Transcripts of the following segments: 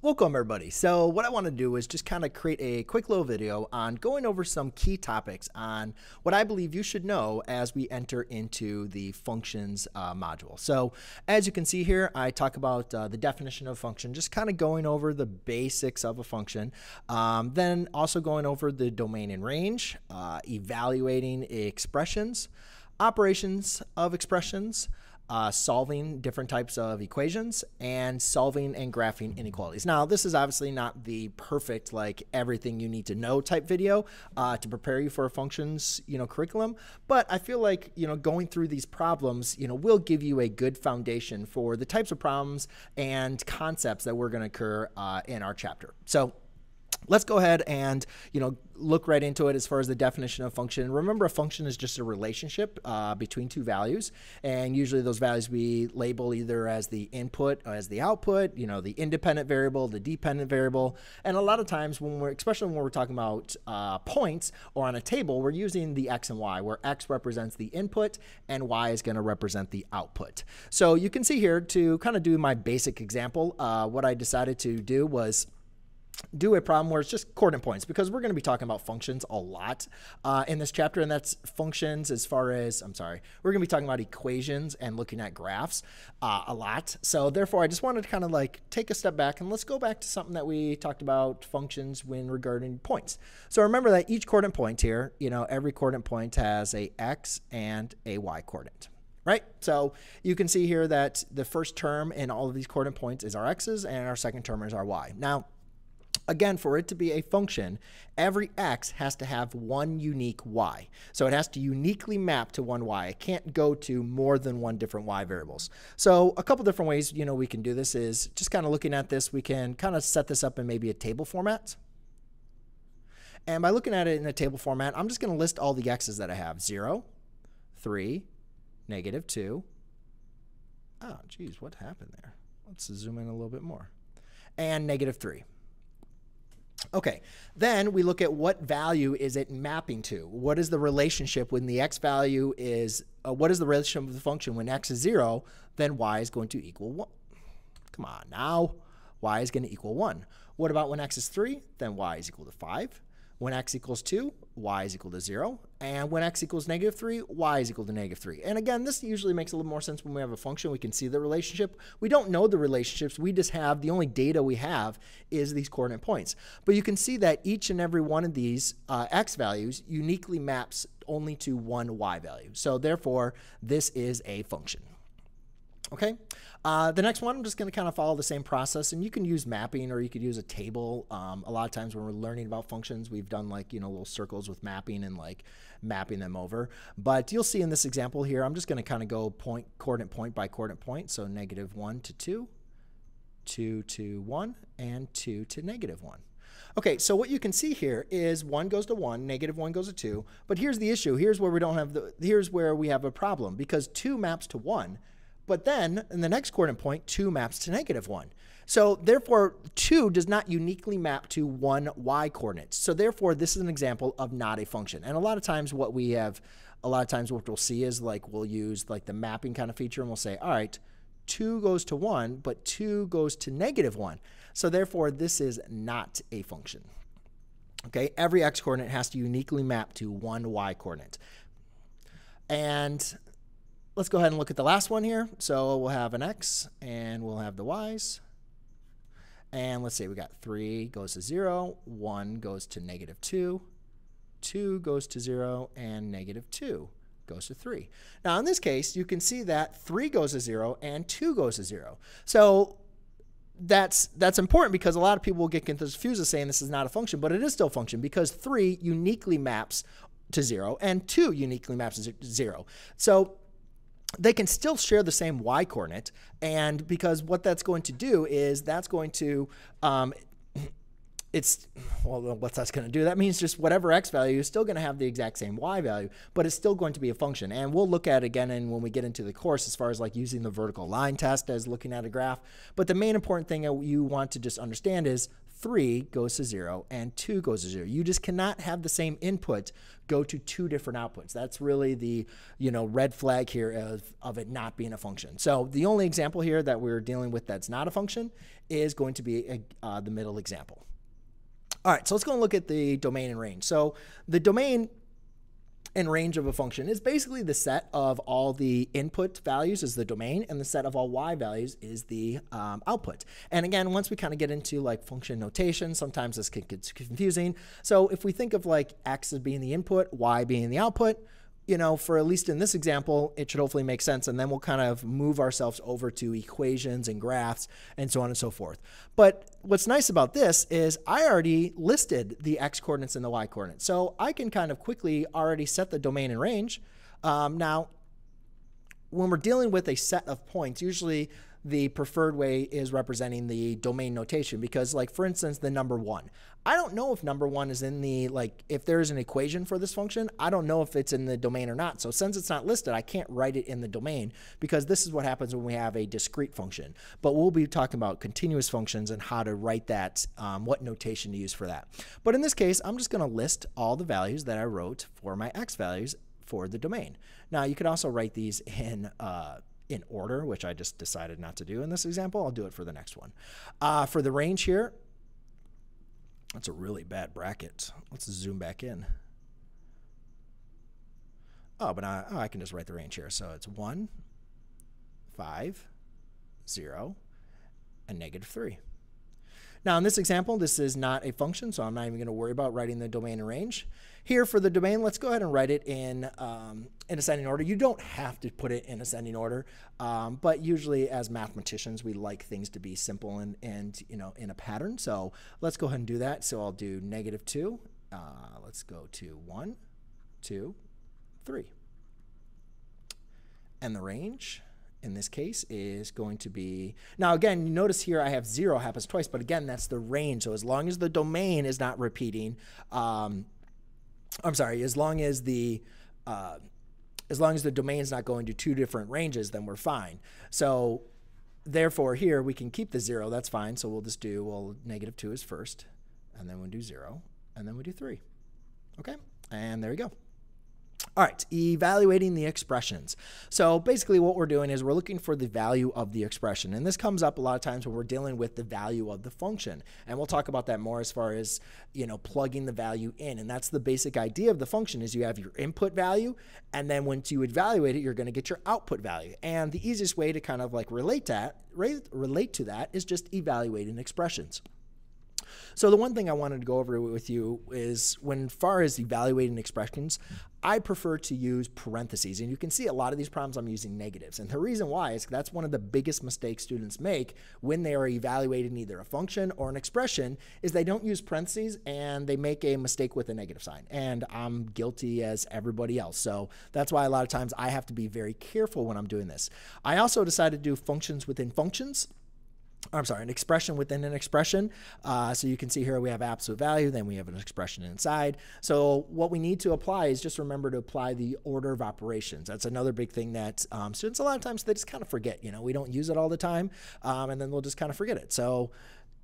Welcome everybody. So what I want to do is just kind of create a quick little video on going over some key topics on what I believe you should know as we enter into the functions module. So as you can see here, I talk about the definition of a function, just kind of going over the basics of a function, then also going over the domain and range, evaluating expressions, operations of expressions, solving different types of equations, and solving and graphing inequalities. Now, this is obviously not the perfect, like, everything you need to know type video to prepare you for a functions, curriculum, but I feel like, going through these problems, will give you a good foundation for the types of problems and concepts that we're going to occur in our chapter. So let's go ahead and, look right into it as far as the definition of function. Remember, a function is just a relationship between two values, and usually those values we label either as the input or as the output, the independent variable, the dependent variable. And a lot of times especially when we're talking about points or on a table, we're using the x and y, where x represents the input and y is going to represent the output. So you can see here, to kind of do my basic example, what I decided to do was do a problem where it's just coordinate points, because we're going to be talking about functions a lot in this chapter, and that's functions as far as, we're going to be talking about equations and looking at graphs a lot. So therefore, I just wanted to kind of like take a step back and let's go back to something that we talked about functions when regarding points. So remember that each coordinate point here, every coordinate point has a x and a y coordinate. Right? So you can see here that the first term in all of these coordinate points is our x's and our second term is our y. Now, again, for it to be a function, every x has to have one unique y. So it has to uniquely map to one y. It can't go to more than one different y variables. So a couple different ways, we can do this is just kind of looking at this, we can kind of set this up in maybe a table format. And by looking at it in a table format, I'm just going to list all the x's that I have. 0, 3, -2. Oh, geez, what happened there? Let's zoom in a little bit more. And -3. Okay, then we look at what value is it mapping to. What is the relationship when the x value is, what is the relationship of the function when x is 0, then y is going to equal 1. Come on now, y is going to equal 1. What about when x is 3? Then y is equal to 5. When x equals 2, y is equal to 0. And when x equals -3, y is equal to -3. And again, this usually makes a little more sense when we have a function. We can see the relationship. We don't know the relationships. We just have, the only data we have is these coordinate points. But you can see that each and every one of these x values uniquely maps only to one y value. So therefore, this is a function. Okay, the next one, I'm just going to kind of follow the same process, and you can use mapping or you could use a table. A lot of times when we're learning about functions, we've done like, little circles with mapping and like mapping them over. But you'll see in this example here, I'm just going to kind of go coordinate point by coordinate point. So -1 to 2, 2 to 1, and 2 to -1. Okay, so what you can see here is 1 goes to 1, -1 goes to 2. But here's the issue. Here's where we don't have here's where we have a problem, because 2 maps to 1. But then, in the next coordinate point, 2 maps to -1. So therefore, 2 does not uniquely map to one y coordinate. So therefore, this is an example of not a function. And a lot of times what we'll see is like we'll use like the mapping kind of feature, and we'll say, all right, 2 goes to 1, but 2 goes to -1. So therefore, this is not a function. Okay, every x coordinate has to uniquely map to one y coordinate. And let's go ahead and look at the last one here. So we'll have an x and we'll have the y's. And let's say we got 3 goes to 0, 1 goes to -2, 2 goes to 0, and -2 goes to 3. Now in this case, you can see that 3 goes to 0 and 2 goes to 0. So that's important, because a lot of people will get confused with saying this is not a function, but it is still a function, because 3 uniquely maps to 0 and 2 uniquely maps to 0. So they can still share the same y coordinate, and because what that's going to do is that's going to well, what's that's going to do? That means just whatever x value is still going to have the exact same y value, but it's still going to be a function. And we'll look at it again and when we get into the course as far as like using the vertical line test as looking at a graph. But the main important thing that you want to just understand is 3 goes to 0 and 2 goes to 0. You just cannot have the same input go to 2 different outputs. That's really the red flag here of it not being a function. So the only example here that we're dealing with that's not a function is going to be the middle example. All right, so let's go and look at the domain and range. So the domain and range of a function is basically the set of all the input values is the domain, and the set of all y values is the output. And again, once we kind of get into like function notation, sometimes this can get confusing. So if we think of like x as being the input, y being the output, for at least in this example, it should hopefully make sense. And then we'll kind of move ourselves over to equations and graphs and so on and so forth. But what's nice about this is I already listed the x coordinates and the y coordinates. So I can kind of quickly already set the domain and range. Now, when we're dealing with a set of points, usually the preferred way is representing the domain notation because, like, for instance, the number 1. I don't know if number 1 is in the, if there's an equation for this function, I don't know if it's in the domain or not. So since it's not listed, I can't write it in the domain because this is what happens when we have a discrete function. But we'll be talking about continuous functions and how to write that, what notation to use for that. But in this case, I'm just going to list all the values that I wrote for my x values for the domain. Now, you could also write these in order, which I just decided not to do in this example. I'll do it for the next one. For the range here, that's a really bad bracket. Let's zoom back in. Oh, but I can just write the range here. So it's 1, 5, 0, and -3. Now in this example, this is not a function, so I'm not even going to worry about writing the domain and range. Here for the domain, let's go ahead and write it in ascending order. You don't have to put it in ascending order, but usually as mathematicians, we like things to be simple and in a pattern. So let's go ahead and do that. So I'll do -2. Let's go to 1, 2, 3. And the range in this case is going to be, now again, you notice here I have 0 happens twice, but again, that's the range. So as long as the domain is not repeating, I'm sorry, as long as the domain is not going to 2 different ranges, then we're fine. So therefore here we can keep the 0, that's fine. So we'll just do, -2 is first, and then we'll do 0, and then we do 3. Okay, and there you go. All right, evaluating the expressions. So basically what we're doing is we're looking for the value of the expression. And this comes up a lot of times when we're dealing with the value of the function. And we'll talk about that more as far as, plugging the value in. And that's the basic idea of the function is you have your input value, and then once you evaluate it, you're going to get your output value. And the easiest way to kind of like relate to that is just evaluating expressions. So the one thing I wanted to go over with you is when far as evaluating expressions, I prefer to use parentheses. And you can see a lot of these problems I'm using negatives. And the reason why is that's one of the biggest mistakes students make when they are evaluating either a function or an expression is they don't use parentheses and they make a mistake with a negative sign. And I'm guilty as everybody else. So that's why a lot of times I have to be very careful when I'm doing this. I also decided to do functions within functions. I'm sorry, an expression within an expression. So you can see here we have absolute value, then we have an expression inside. So what we need to apply is just remember to apply the order of operations. That's another big thing that students a lot of times they just kind of forget. We don't use it all the time, and then we'll just kind of forget it. So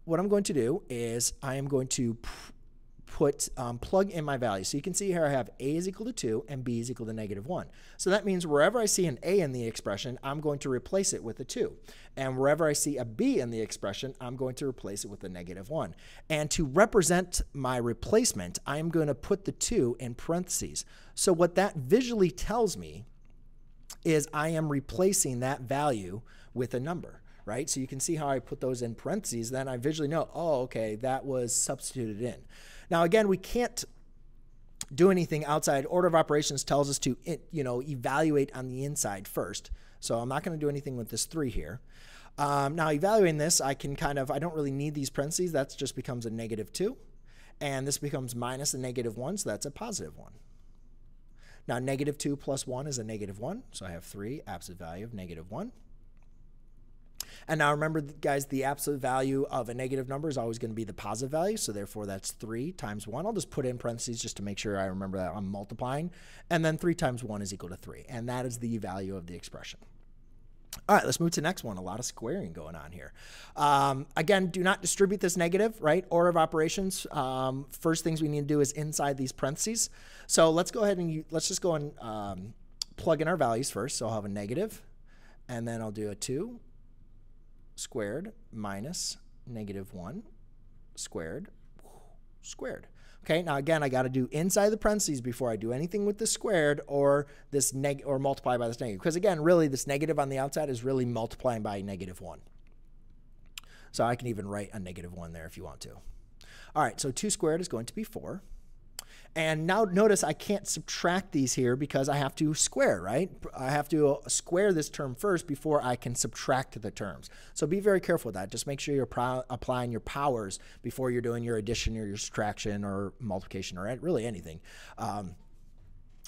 what I'm going to do is I am going to plug in my value. So you can see here I have a is equal to 2 and b is equal to -1. So that means wherever I see an a in the expression, I'm going to replace it with a 2. And wherever I see a b in the expression, I'm going to replace it with a -1. And to represent my replacement, I'm going to put the 2 in parentheses. So what that visually tells me is I am replacing that value with a number. Right? So you can see how I put those in parentheses. Then I visually know, oh, okay, that was substituted in. Now, again, we can't do anything outside. Order of operations tells us to, evaluate on the inside first. So I'm not going to do anything with this 3 here. Now, evaluating this, I don't really need these parentheses. That just becomes a -2. And this becomes minus a -1, so that's a +1. Now, -2 plus 1 is a -1. So I have 3, absolute value of -1. And now remember, guys, the absolute value of a negative number is always going to be the positive value. So therefore, that's 3 times 1. I'll just put in parentheses just to make sure I remember that I'm multiplying. And then 3 times 1 is equal to 3. And that is the value of the expression. All right, let's move to the next one. A lot of squaring going on here. Again, do not distribute this negative, right? Order of operations. First things we need to do is inside these parentheses. So let's go ahead and let's just go and plug in our values first. So I'll have a negative, and then I'll do a 2 squared minus negative 1 squared squared. Okay, now again, I got to do inside the parentheses before I do anything with this squared or this or multiply by this negative. Because again, really, this negative on the outside is really multiplying by negative 1. So I can even write a negative 1 there if you want to. All right, so 2 squared is going to be 4. And now notice I can't subtract these here because I have to square, right? I have to square this term first before I can subtract the terms. So be very careful with that. Just make sure you're applying your powers before you're doing your addition or your subtraction or multiplication or really anything.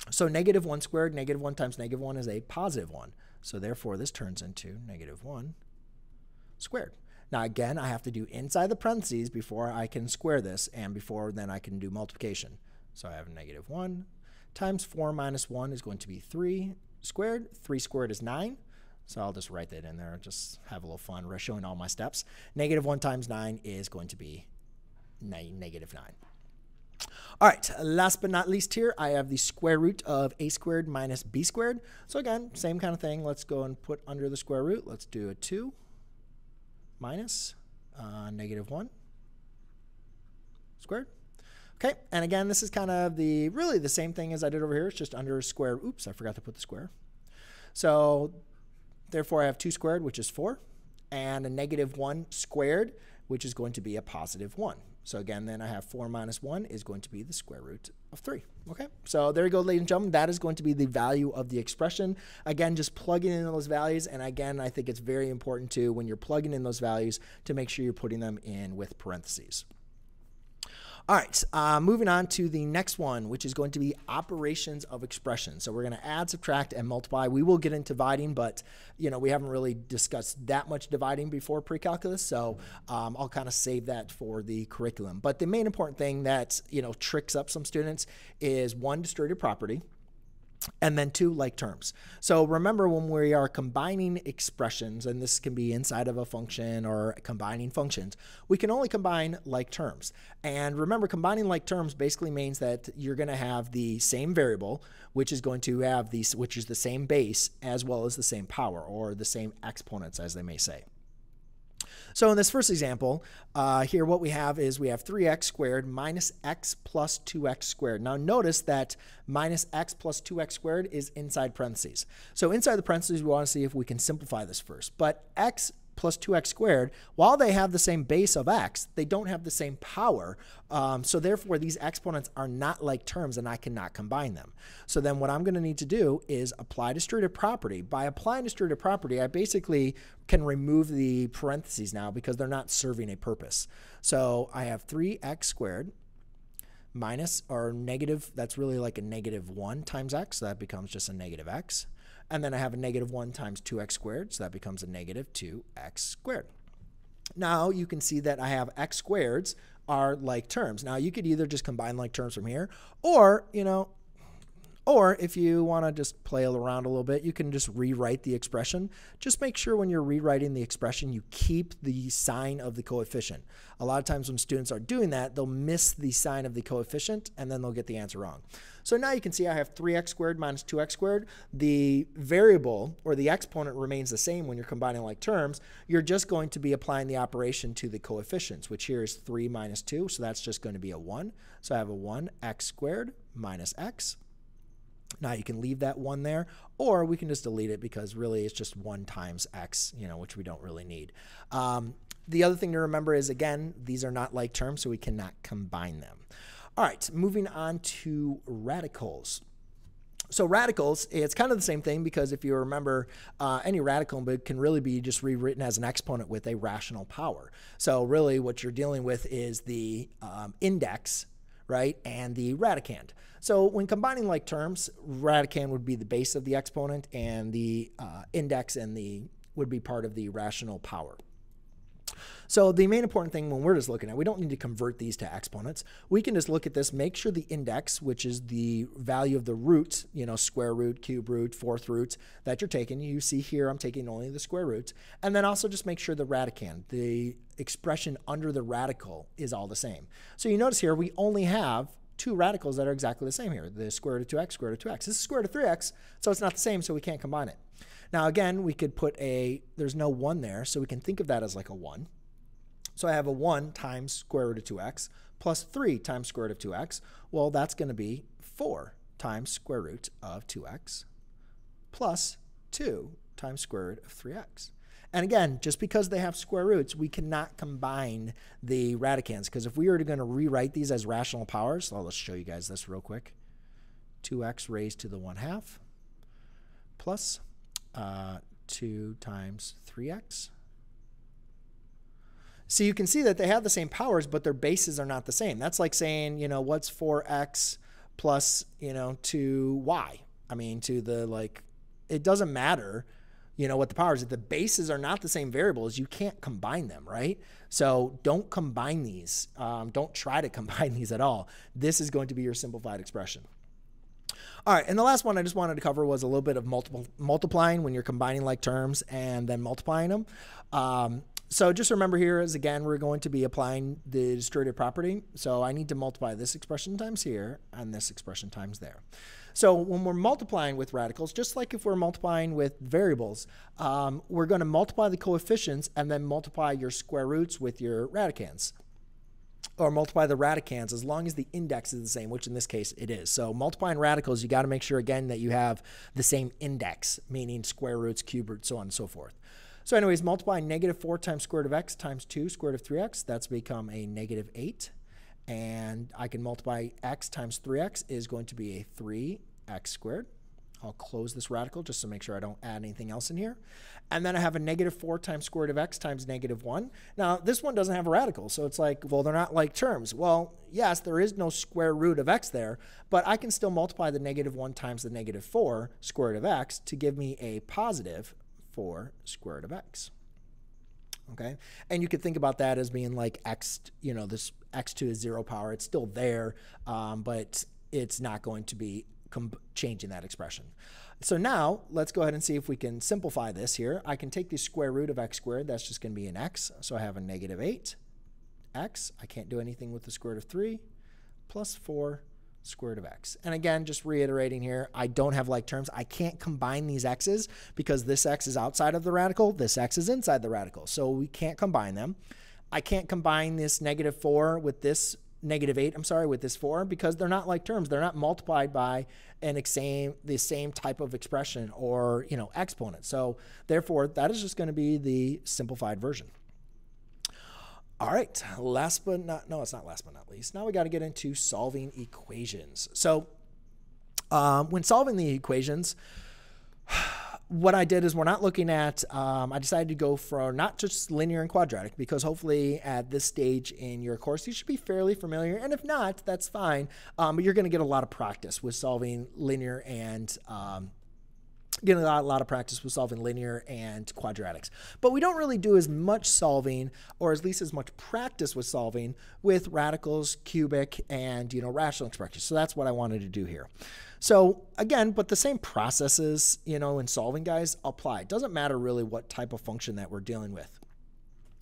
So negative 1 squared, negative 1 times negative 1 is a positive 1. So therefore, this turns into negative 1 squared. Now again, I have to do inside the parentheses before I can square this, and before then I can do multiplication. So I have negative 1 times 4 minus 1 is going to be 3 squared. 3 squared is 9. So I'll just write that in there. Just have a little fun showing all my steps. Negative 1 times 9 is going to be negative 9. All right, last but not least here, I have the square root of a squared minus b squared. So again, same kind of thing. Let's go and put under the square root. Let's do a 2 minus negative 1 squared. Okay, and again, this is kind of really the same thing as I did over here. It's just under square. Oops, I forgot to put the square. So therefore, I have 2 squared, which is 4, and a negative 1 squared, which is going to be a positive 1. So again, then I have 4 minus 1 is going to be the square root of 3. Okay, so there you go, ladies and gentlemen. That is going to be the value of the expression. Again, just plugging in those values. And again, I think it's very important too, when you're plugging in those values, to make sure you're putting them in with parentheses. All right, moving on to the next one, which is going to be operations of expression. So we're going to add, subtract, and multiply. We will get into dividing, but we haven't really discussed that much dividing before pre-calculus, so I'll kind of save that for the curriculum. But the main important thing that tricks up some students is 1, distributive property, and then 2, like terms. So remember, when we are combining expressions, and this can be inside of a function or combining functions, we can only combine like terms. And remember, combining like terms basically means that you're going to have the same variable, which is going to have which is the same base as well as the same power, or the same exponents, as they may say. So in this first example, here what we have is we have 3x squared minus x plus 2x squared. Now notice that minus x plus 2x squared is inside parentheses. So inside the parentheses, we want to see if we can simplify this first. But x plus 2x squared, while they have the same base of x, they don't have the same power. So therefore, these exponents are not like terms, and I cannot combine them. So then what I'm going to need to do is apply distributive property. By applying distributive property, I basically can remove the parentheses now because they're not serving a purpose. So I have 3x squared minus, or negative, that's really like a negative 1 times x, so that becomes just a negative x. And then I have a negative 1 times 2x squared, so that becomes a negative 2x squared. Now you can see that I have x squareds are like terms. Now you could either just combine like terms from here, or or if you want to just play around a little bit, you can just rewrite the expression. Just make sure when you're rewriting the expression, you keep the sign of the coefficient. A lot of times when students are doing that, they'll miss the sign of the coefficient, and then they'll get the answer wrong. So now you can see I have 3x squared minus 2x squared. The variable, or the exponent, remains the same when you're combining like terms. You're just going to be applying the operation to the coefficients, which here is 3 minus 2, so that's just going to be a 1. So I have a 1x squared minus x. Now you can leave that 1 there, or we can just delete it because really it's just 1 times x, which we don't really need. The other thing to remember is, again, these are not like terms, so we cannot combine them. All right, moving on to radicals. So radicals, it's kind of the same thing, because if you remember, any radical can really be just rewritten as an exponent with a rational power. So really what you're dealing with is the index, right, and the radicand. So when combining like terms, radicand would be the base of the exponent, and the index and the would be part of the rational power. So the main important thing when we're just looking at, we don't need to convert these to exponents. We can just look at this, make sure the index, which is the value of the root, square root, cube root, fourth root that you're taking. You see here, I'm taking only the square roots. And then also just make sure the radicand, the expression under the radical, is all the same. So you notice here, we only have two radicals that are exactly the same here. The square root of 2x, square root of 2x. This is square root of 3x, so it's not the same, so we can't combine it. Now again, we could put there's no 1 there, so we can think of that as like a 1. So I have a 1 times square root of 2x plus 3 times square root of 2x. Well, that's going to be 4 times square root of 2x plus 2 times square root of 3x. And again, just because they have square roots, we cannot combine the radicands, because if we were going to rewrite these as rational powers, so let's show you guys this real quick. 2x raised to the 1/2 plus 2 times 3x. So you can see that they have the same powers, but their bases are not the same. That's like saying, what's 4x plus, 2y? I mean, it doesn't matter, what the powers are. The bases are not the same variables. You can't combine them, right? So don't combine these. Don't try to combine these at all. This is going to be your simplified expression. All right, and the last one I just wanted to cover was a little bit of multiplying when you're combining like terms and then multiplying them. So just remember here is, again, we're going to be applying the distributive property. So I need to multiply this expression times here and this expression times there. So when we're multiplying with radicals, just like if we're multiplying with variables, we're going to multiply the coefficients and then multiply your square roots with your radicands. Or multiply the radicands as long as the index is the same, which in this case it is. So multiplying radicals, you got to make sure, again, that you have the same index, meaning square roots, cube roots, so on and so forth. So anyways, multiplying -4 times square root of x times 2 square root of 3x, that's become a -8. And I can multiply x times 3x is going to be a 3x squared. I'll close this radical just to make sure I don't add anything else in here. And then I have a -4 times square root of x times -1. Now, this one doesn't have a radical, so it's like, well, they're not like terms. Well, yes, there is no square root of x there, but I can still multiply the -1 times the -4 square root of x to give me a positive 4 square root of x. Okay, and you could think about that as being like x, this x to the 0 power. It's still there, but it's not going to be changing that expression. So now let's go ahead and see if we can simplify this here. I can take the square root of x squared. That's just going to be an x. So I have a -8 x. I can't do anything with the square root of 3 plus 4 square root of x. And again, just reiterating here, I don't have like terms. I can't combine these x's because this x is outside of the radical. This x is inside the radical. So we can't combine them. I can't combine this -4 with this -8, with this 4, because they're not like terms. They're not multiplied by the same type of expression or, exponent. So therefore, that is just going to be the simplified version. All right, it's not last but not least. Now we got to get into solving equations. So when solving the equations, what I did is we're not looking at, I decided to go for not just linear and quadratic, because hopefully at this stage in your course, you should be fairly familiar. And if not, that's fine. But you're going to get a lot of practice with solving linear and getting a lot of practice with solving linear and quadratics. But we don't really do as much solving, or at least as much practice with solving, with radicals, cubic, and rational expressions. So that's what I wanted to do here. So again, but the same processes, in solving, guys, apply. It doesn't matter really what type of function that we're dealing with.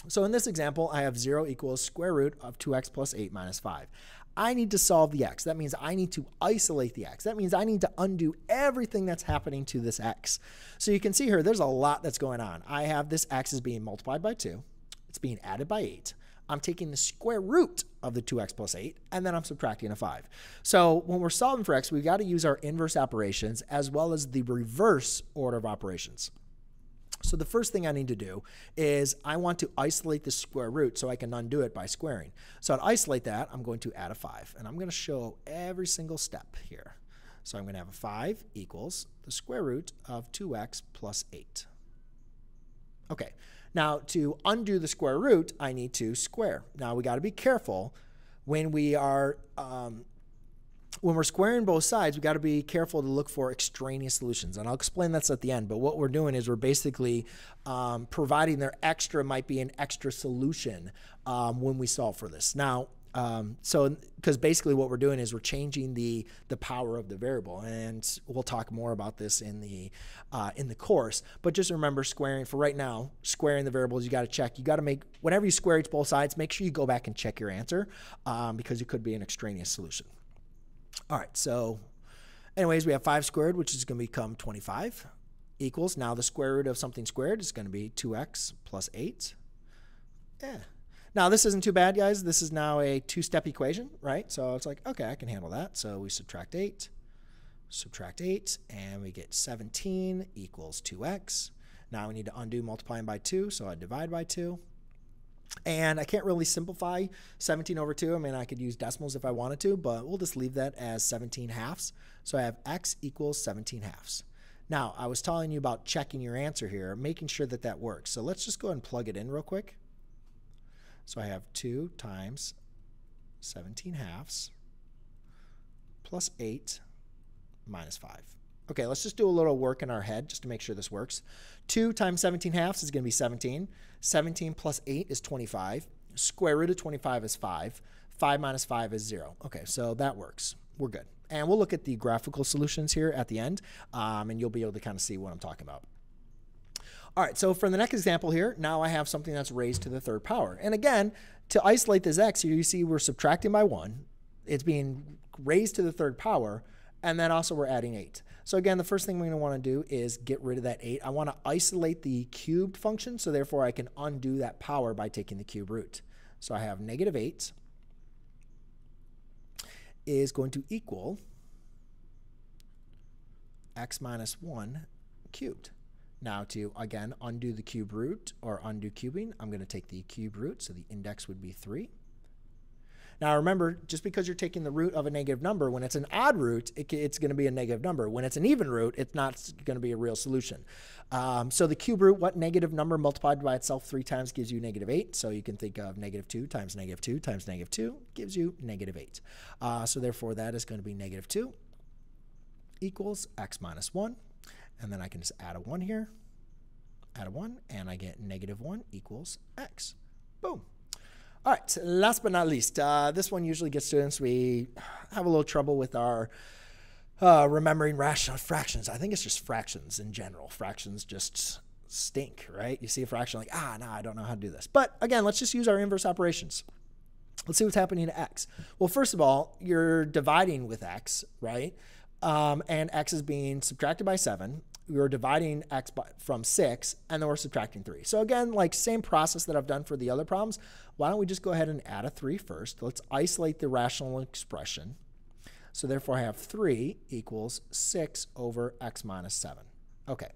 So in this example, I have 0 equals square root of 2x plus 8 minus 5. I need to solve the x. That means I need to isolate the x. That means I need to undo everything that's happening to this x. So you can see here, there's a lot that's going on. I have this x is being multiplied by 2. It's being added by 8. I'm taking the square root of the 2x plus 8, and then I'm subtracting a 5. So when we're solving for x, we've got to use our inverse operations as well as the reverse order of operations. So the first thing I need to do is I want to isolate the square root so I can undo it by squaring. So to isolate that, I'm going to add a 5. And I'm going to show every single step here. So I'm going to have a 5 equals the square root of 2x plus 8. Okay, now to undo the square root, I need to square. Now we got to be careful when we are when we're squaring both sides, we got to be careful to look for extraneous solutions. And I'll explain that's at the end. But what we're doing is we're basically providing their extra might be an extra solution when we solve for this. Now, because basically what we're doing is we're changing the power of the variable, and we'll talk more about this in the course. But just remember, squaring for right now, squaring the variables, you got to check. You got to make, whenever you square each both sides, make sure you go back and check your answer because it could be an extraneous solution. All right, so anyways, we have 5 squared, which is going to become 25, equals, now the square root of something squared is going to be 2x plus 8. Yeah. Now, this isn't too bad, guys. This is now a 2-step equation, right? So it's like, okay, I can handle that. So we subtract 8, and we get 17 equals 2x. Now we need to undo multiplying by 2, so I divide by 2. And I can't really simplify 17 over 2. I mean, I could use decimals if I wanted to, but we'll just leave that as 17 halves. So I have x equals 17 halves. Now, I was telling you about checking your answer here, making sure that that works. So let's just go ahead and plug it in real quick. So I have 2 times 17 halves plus 8 minus 5. Okay, let's just do a little work in our head just to make sure this works. 2 times 17 halves is going to be 17. 17 plus 8 is 25. Square root of 25 is 5. 5 minus 5 is 0. Okay, so that works. We're good. And we'll look at the graphical solutions here at the end, and you'll be able to kind of see what I'm talking about. All right, so for the next example here, now I have something that's raised to the 3rd power. And again, to isolate this x, here you see we're subtracting by 1. It's being raised to the 3rd power, and then also we're adding 8. So again, the first thing we're going to want to do is get rid of that 8. I want to isolate the cubed function, so therefore I can undo that power by taking the cube root. So I have negative 8 is going to equal x minus 1 cubed. Now to, again, undo the cube root or undo cubing, I'm going to take the cube root, so the index would be 3. Now remember, just because you're taking the root of a negative number, when it's an odd root, it's going to be a negative number. When it's an even root, it's not going to be a real solution. So the cube root, what negative number multiplied by itself 3 times gives you negative 8. So you can think of negative 2 times negative 2 times negative 2 gives you negative 8. So therefore that is going to be negative 2 equals x minus 1. And then I can just add a 1 here, add a 1, and I get negative 1 equals x. Boom. All right, last but not least, this one usually gets students, we have a little trouble with our remembering rational fractions. I think it's just fractions in general. Fractions just stink, right? You see a fraction like, no, I don't know how to do this. But again, let's just use our inverse operations. Let's see what's happening to x. Well, first of all, you're dividing with x, right? And x is being subtracted by 7. We're dividing x from 6, and then we're subtracting 3. So again, like same process that I've done for the other problems. Why don't we just go ahead and add a 3 first? Let's isolate the rational expression. So therefore, I have 3 equals 6 over x minus 7. Okay.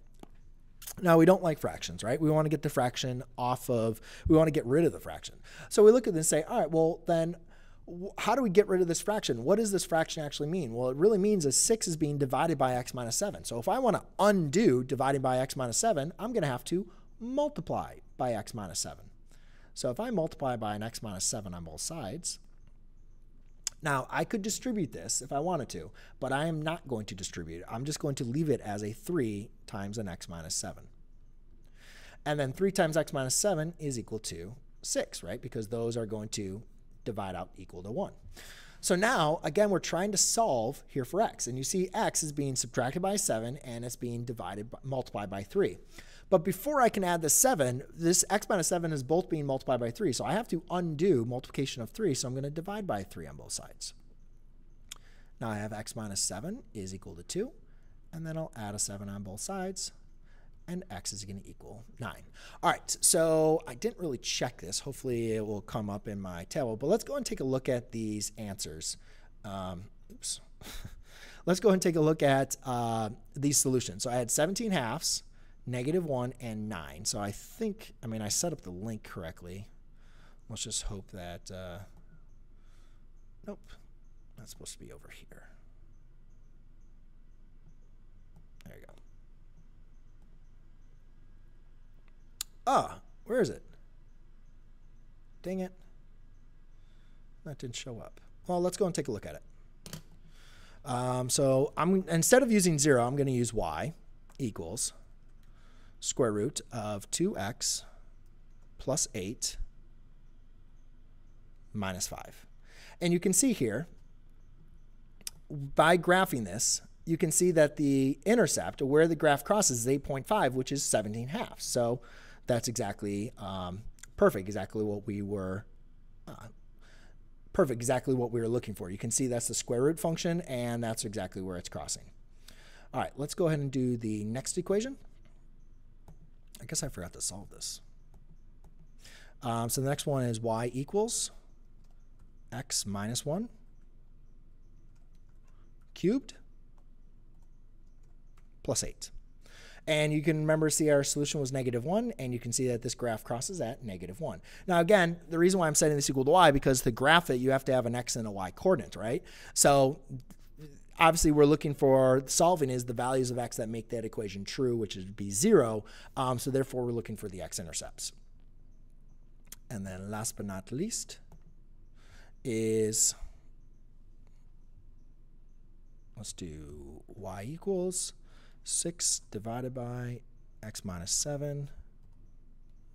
Now, we don't like fractions, right? We want to get the fraction off of, we want to get rid of the fraction. So we look at this and say, all right, well, then how do we get rid of this fraction? What does this fraction actually mean? Well, it really means that 6 is being divided by x minus 7. So if I want to undo dividing by x minus 7, I'm going to have to multiply by x minus 7. So if I multiply by an x minus 7 on both sides, now I could distribute this if I wanted to, but I am not going to distribute it. I'm just going to leave it as a 3 times an x minus 7. And then 3 times x minus 7 is equal to 6, right? Because those are going to divide out equal to 1. So now, again, we're trying to solve here for x. And you see x is being subtracted by 7, and it's being multiplied by 3. But before I can add the 7, this x minus 7 is both being multiplied by 3. So I have to undo multiplication of 3. So I'm going to divide by 3 on both sides. Now I have x minus 7 is equal to 2. And then I'll add a 7 on both sides. And x is going to equal 9. All right, so I didn't really check this. Hopefully it will come up in my table. But let's go and take a look at these answers. Oops. Let's go and take a look at these solutions. So I had 17 halves, -1, and 9. So I think, I set up the link correctly. Let's just hope that, nope, that's supposed to be over here. There you go. Where is it? Dang it. That didn't show up. Well, let's go and take a look at it. So instead of using 0, I'm going to use y equals square root of 2x plus 8 minus 5. And you can see here, by graphing this, you can see that the intercept, or where the graph crosses, is 8.5, which is 17/2. So that's exactly perfect, exactly what we were looking for. You can see that's the square root function, and that's exactly where it's crossing. All right, let's go ahead and do the next equation. I guess I forgot to solve this. So the next one is y equals x minus 1 cubed plus 8. And you can remember, see our solution was -1, and you can see that this graph crosses at -1. Now again, the reason why I'm setting this equal to y, because to graph it, you have to have an x and a y coordinate, right? So obviously we're looking for, solving is the values of x that make that equation true, which would be 0. So therefore we're looking for the x-intercepts. And then last but not least is, let's do y equals 6 divided by x minus 7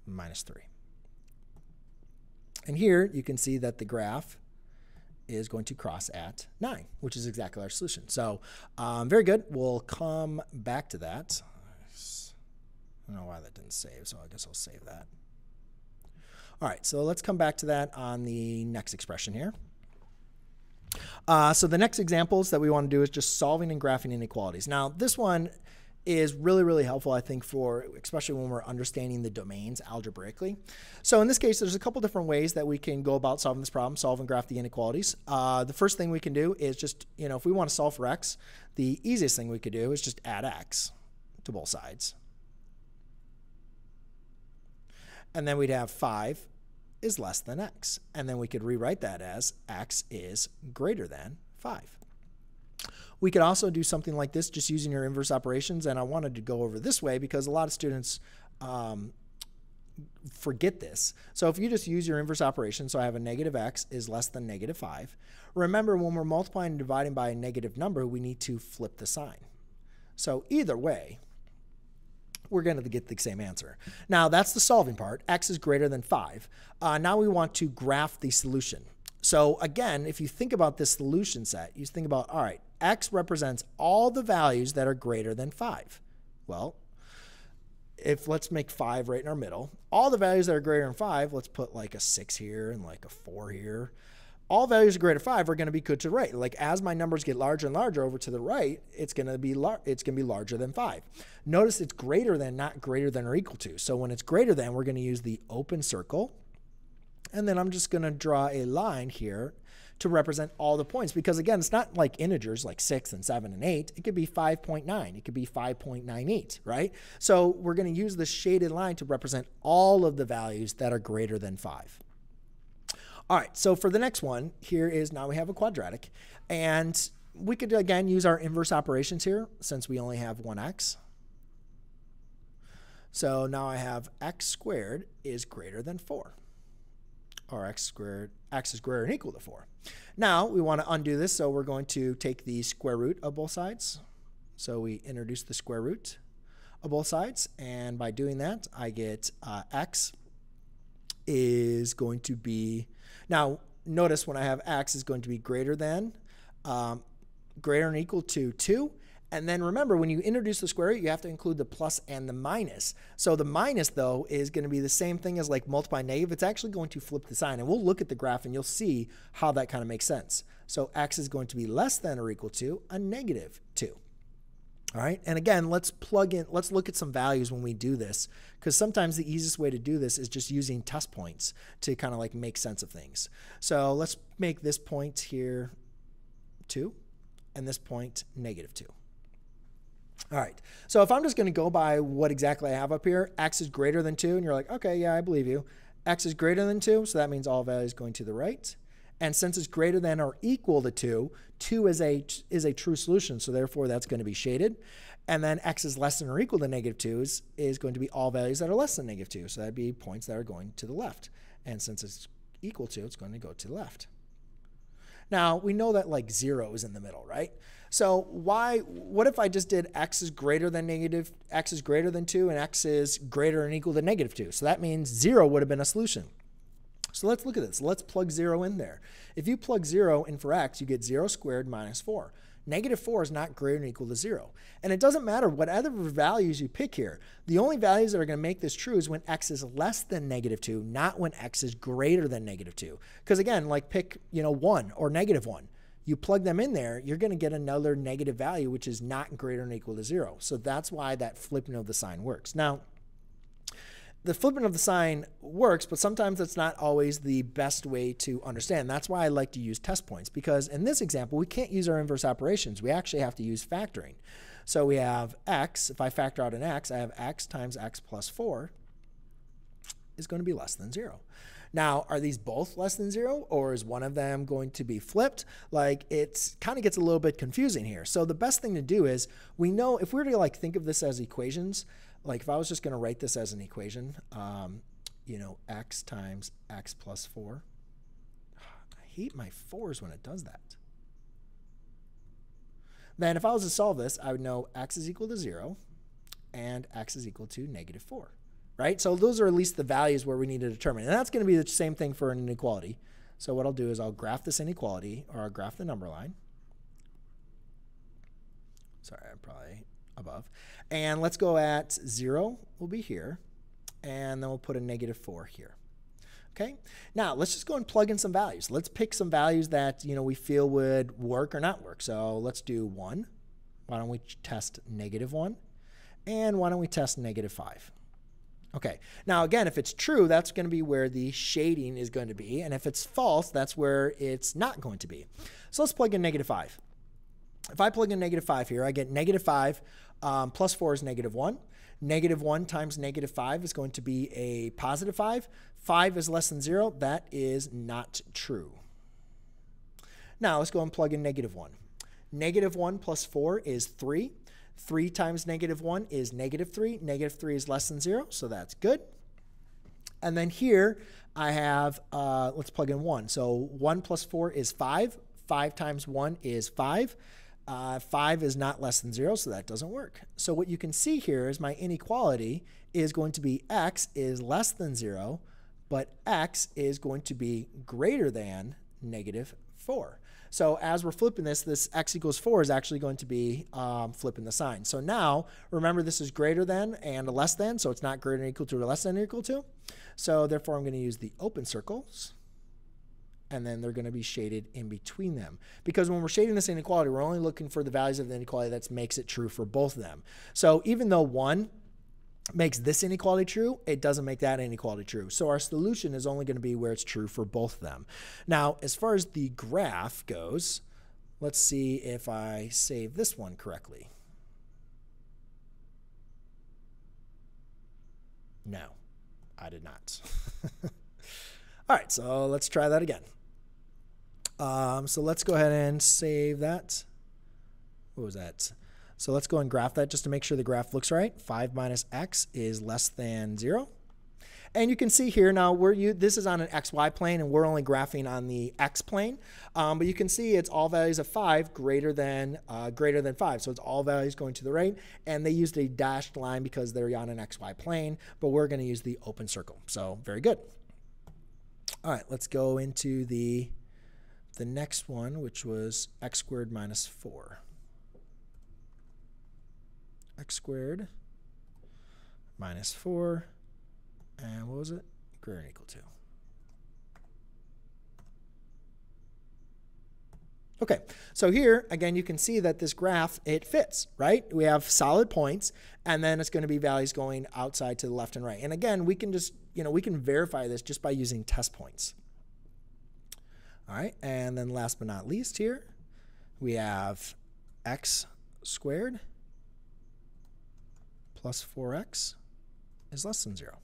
minus 3. And here you can see that the graph is going to cross at 9, which is exactly our solution. So very good. We'll come back to that. I don't know why that didn't save, so I guess I'll save that. All right, so let's come back to that on the next expression here. So the next examples that we want to do is just solving and graphing inequalities. Now, this one is really, really helpful, I think, for especially when we're understanding the domains algebraically. So in this case, there's a couple different ways that we can go about solving this problem, solve and graph the inequalities. The first thing we can do is just, if we want to solve for x, the easiest thing we could do is just add x to both sides. And then we'd have 5 is less than x. And then we could rewrite that as x is greater than 5. We could also do something like this just using your inverse operations, and I wanted to go over this way because a lot of students forget this. So if you just use your inverse operation, so I have a negative x is less than negative 5. Remember, when we're multiplying and dividing by a negative number, we need to flip the sign. So either way, we're going to get the same answer. Now, that's the solving part. X is greater than 5. Now we want to graph the solution. So again, if you think about this solution set, you think about, all right, x represents all the values that are greater than 5. Well, let's make 5 right in our middle. All the values that are greater than 5, let's put like a 6 here and like a 4 here. All values greater than 5 are going to be good to the right. Like as my numbers get larger and larger over to the right, it's going to be larger than 5. Notice it's greater than, not greater than or equal to. So when it's greater than, we're going to use the open circle. And then I'm just going to draw a line here to represent all the points. Because again, it's not like integers like 6 and 7 and 8. It could be 5.9. It could be 5.98, right? So we're going to use the shaded line to represent all of the values that are greater than 5. All right, so for the next one, here is now we have a quadratic. And we could, again, use our inverse operations here since we only have one x. So now I have x squared is greater than 4. Or x is greater than or equal to 4. Now we want to undo this, so we're going to take the square root of both sides. So we introduce the square root of both sides, and by doing that, I get x is going to be, now notice when I have x is going to be greater than or equal to 2. And then remember, when you introduce the square root, you have to include the plus and the minus. So the minus, though, is going to be the same thing as like multiply negative. It's actually going to flip the sign. And we'll look at the graph, and you'll see how that kind of makes sense. So x is going to be less than or equal to a negative 2. All right. And again, let's look at some values when we do this, because sometimes the easiest way to do this is just using test points to kind of like make sense of things. So let's make this point here 2, and this point negative 2. All right, so if I'm just going to go by what exactly I have up here, x is greater than 2, and you're like, okay, yeah, I believe you. X is greater than 2, so that means all values going to the right. And since it's greater than or equal to 2, 2 is a true solution, so therefore that's going to be shaded. And then x is less than or equal to negative 2 is going to be all values that are less than negative 2, so that'd be points that are going to the left. And since it's equal to, it's going to go to the left. Now, we know that like 0 is in the middle, right? So what if I just did x is greater than 2, and x is greater or equal to -2? So that means 0 would have been a solution. So let's look at this. Let's plug 0 in there. If you plug 0 in for x, you get 0 squared minus 4. -4 is not greater than or equal to 0. And it doesn't matter whatever values you pick here. The only values that are going to make this true is when x is less than -2, not when x is greater than -2. Because again, like pick 1 or -1. You plug them in there, you're going to get another negative value, which is not greater than or equal to 0. So that's why that flipping of the sign works. Now, the flipping of the sign works, but sometimes it's not always the best way to understand. That's why I like to use test points, because in this example, we can't use our inverse operations. We actually have to use factoring. So we have x. If I factor out an x, I have x times x plus 4 is going to be less than 0. Now, are these both less than 0, or is one of them going to be flipped? Like, it kind of gets a little bit confusing here. So the best thing to do is, we know if we were to like think of this as equations, like if I was just going to write this as an equation, x times x plus 4. I hate my 4s when it does that. Then if I was to solve this, I would know x is equal to 0 and x is equal to -4. Right? So those are at least the values where we need to determine. And that's going to be the same thing for an inequality. So what I'll do is I'll graph this inequality, or I'll graph the number line. Sorry, I'm probably above. And let's go at 0 will be here. And then we'll put a -4 here. Okay? Now, let's just go and plug in some values. Let's pick some values that we feel would work or not work. So let's do 1. Why don't we test -1? And why don't we test -5? Okay, now again, if it's true, that's going to be where the shading is going to be. And if it's false, that's where it's not going to be. So let's plug in -5. If I plug in -5 here, I get -5 plus 4 is -1. -1 times -5 is going to be a positive 5. 5 is less than 0. That is not true. Now let's go and plug in -1. -1 plus 4 is 3. 3 times -1 is -3. -3 is less than 0, so that's good. And then here I have, let's plug in 1. So 1 plus 4 is 5. 5 times 1 is 5. 5 is not less than 0, so that doesn't work. So what you can see here is my inequality is going to be x is less than 0, but x is going to be greater than -4. So as we're flipping this x equals 4 is actually going to be flipping the sign. So now, remember, this is greater than and a less than, so it's not greater than equal to or less than or equal to. So therefore, I'm going to use the open circles, and then they're going to be shaded in between them. Because when we're shading this inequality, we're only looking for the values of the inequality that makes it true for both of them. So even though 1 makes this inequality true, it doesn't make that inequality true. So our solution is only going to be where it's true for both of them. Now, as far as the graph goes, let's see if I save this one correctly. No, I did not. All right, so let's try that again. So let's go ahead and save that. What was that? So let's go and graph that just to make sure the graph looks right. 5 minus x is less than 0. And you can see here now, this is on an xy plane, and we're only graphing on the x plane. But you can see it's all values of 5 greater than 5. So it's all values going to the right. And they used a dashed line because they're on an xy plane. But we're going to use the open circle. So very good. All right, let's go into the next one, which was x squared minus 4. X squared minus 4, and what was it? Greater than or equal to. Okay, so here, again, you can see that this graph, it fits, right? We have solid points, and then it's going to be values going outside to the left and right. And again, we can just, we can verify this just by using test points. All right, and then last but not least here, we have x squared plus 4x is less than 0.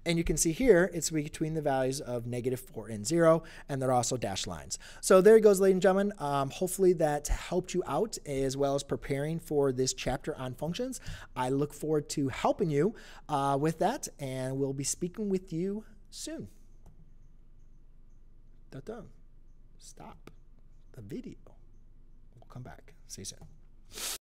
And you can see here, it's between the values of -4 and 0, and they're also dashed lines. So there it goes, ladies and gentlemen. Hopefully that helped you out as well as preparing for this chapter on functions. I look forward to helping you with that, and we'll be speaking with you soon. Stop. the video. We'll come back. See you soon.